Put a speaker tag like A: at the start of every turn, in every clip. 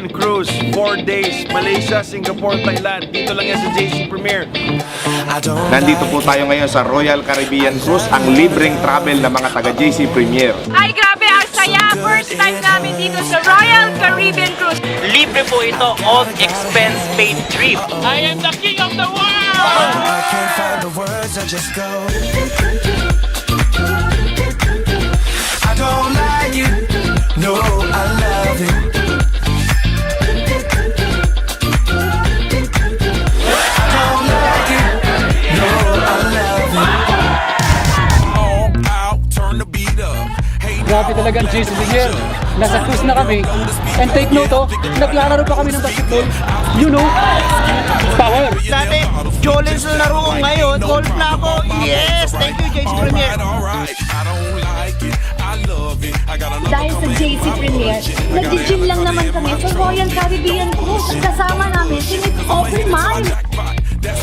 A: Caribbean Cruise. 4 days, Malaysia, Singapore, Thailand. Dito lang yan sa JC Premier.
B: Nandito po tayo ngayon sa Royal Caribbean Cruise, ang libreng travel ng mga taga JC Premier.
C: Ay, grabe, ang saya! First time namin dito sa Royal Caribbean Cruise.
D: Libre po ito, all expense paid trip.
C: I am the king of the world!
E: I can't find the words, I just go. I don't like it, no, I love it. I don't like it, no, I love it. All out, turn the beat up. Hey,
F: Grabe talaga ang JC Premier. Nasa cruise na kami. And take note, naglalaro pa kami ng basketball. You know, power.
D: Dati, Jolens na laro ko ngayon, golf na ako. Yes, thank you JC Premier.
E: Alright, I don't like it, I love it. I got another
G: Dahil sa JC Premier, nag-gym lang naman kami sa Royal Caribbean Cruise. At kasama namin si Miss Open Mind.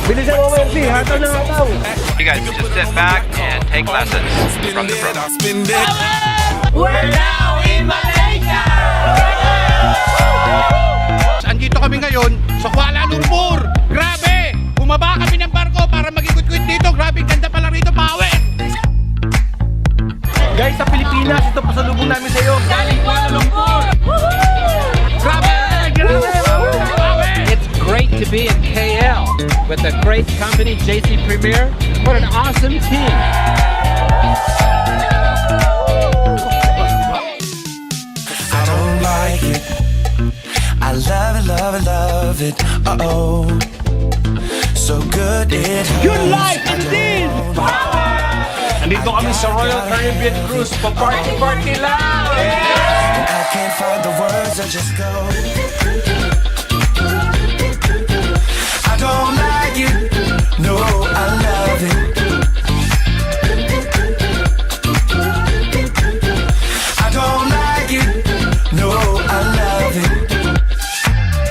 F: Bilisan mo, Wendy. Hataw na hataw.
H: You guys just sit back and take lessons from the pro.
C: We're now in Malaysia!
I: Andito kami ngayon sa Kuala Lumpur. Grabe! Bumaba kami ng barko para mag-ikot-ikot dito. Grabe, ganda pala rito, power!
A: Guys, sa Pilipinas, ito pasalubong namin sa iyo.
C: Galing Kuala Lumpur!
I: Grabe! Grabe! Power!
F: It's great to be in KL with a great company, JC Premier. What an awesome team.
E: I don't like it. I love it, love it, love it. Uh-oh. So good it hurts.
I: Good life indeed!
A: Nandito kami sa Royal Caribbean Cruise. Pa-party-party lang!
E: I can't find the words, I just go. I don't like it. No, I love it. I don't like it. No, I love it.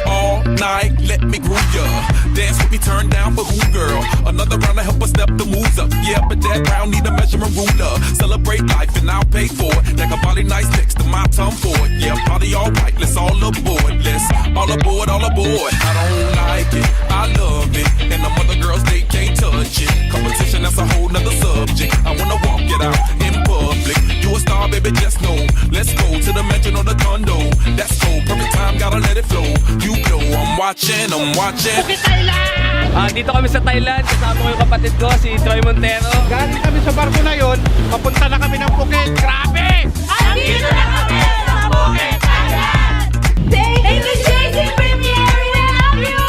E: All night, let me groove ya. Dance with me, turn down for who, girl? Another round to help us step the moves up. Yeah, but that round need a measurement ruler. Celebrate life and I'll pay for it. Like a body nice next to my tongue for it. Yeah, party all right, let's all aboard. Let's all aboard, all aboard. I don't like it, I love it. And the other girls, they can't touch it. Competition, that's a whole nother subject. I wanna walk it out in public. You a star, baby, just know. Let's go to the mansion or the condo. That's cool, perfect time, gotta let it flow. You know I'm watching, I'm watching.
F: Dito kami sa Thailand. Kasama ko yung kapatid ko, si Troy Montero.
I: Galing kami sa barko na yon, papunta na kami ng Phuket. Grabe!
C: Andito na kami sa Phuket, Thailand! Thank you, JC Premier! We love you!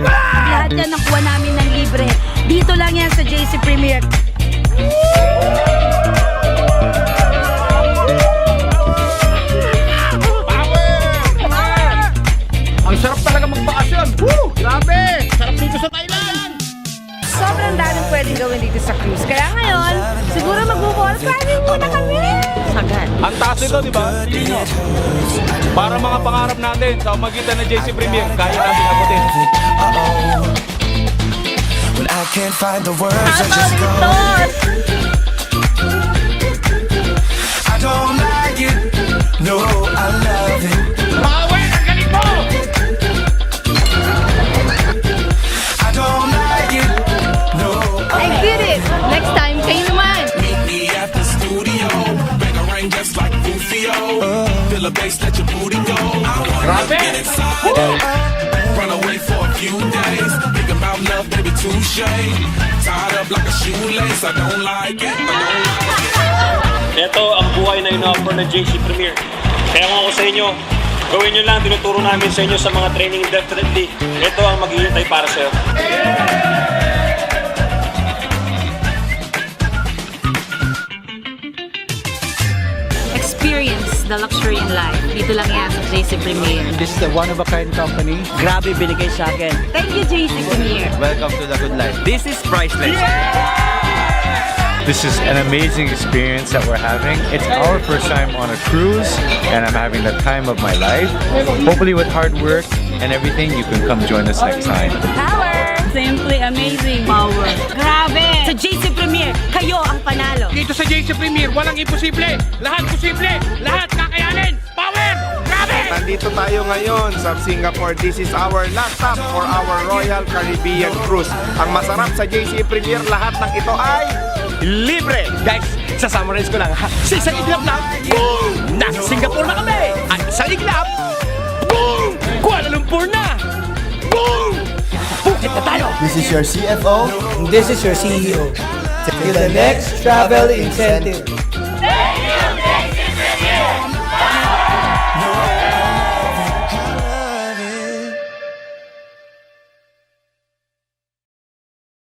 G: Lahat yan nakuha namin ng libre. Dito lang yan sa JC Premier.
I: Ang sarap talaga magbakasyon. Woo! Grabe! Sarap dito sa Thailand!
G: Sobrang daming pwedeng gawin dito sa cruise. Kaya ngayon, siguro mag-wall climbing muna kami. Sagad.
A: Ang taas nito, di ba? Tingin nyo. Para mga pangarap natin sa magitan ng JC Premier, kaya natin abutin.
E: When I can't find the words, I
G: Ano
E: just go.
G: dito?
E: I don't like it. No, I love it.
I: Power! Ang galing mo!
E: I don't like it. No,
G: I did it. Next time, kayo naman.
E: meet me at the studio. Bang a ring just like Rufio. Feel a bass, let your booty go. I wanna get inside it. Run away for a few days. Think about love, baby, touche. Tied up like a shoelace. I don't like it. I don't like it.
D: Ito ang buhay na ino-offer ng JC Premier. Kaya kung ako sa inyo, gawin nyo lang, tinuturo namin sa inyo sa mga training definitely. Ito ang maghihintay para sa'yo.
G: Experience the luxury in life. Dito lang yan sa JC Premier.
F: This is a one-of-a-kind company.
D: Grabe binigay sa akin.
G: Thank you, JC Premier.
H: Welcome to the good life. This is priceless.
J: This is an amazing experience that we're having. It's our first time on a cruise, and I'm having the time of my life. Hopefully with hard work and everything, you can come join us next time.
G: Power! Simply amazing. Power. Grabe! Sa JC Premier, kayo ang panalo.
I: Dito sa JC Premier, walang imposible. Lahat posible. Lahat kakayanin. Power! Grabe!
B: nandito tayo ngayon sa Singapore. This is our last stop for our Royal Caribbean Cruise. Ang masarap sa JC Premier, lahat ng ito ay libre!
K: Guys, sa-summarize ko lang ha. Sa isang iglap lang, boom! Nasa Singapore na kami! At isang iglap, boom! Kuala Lumpur na! Boom! Phuket na tayo!
L: This is your CFO. And this is your CEO. Till the next travel incentive.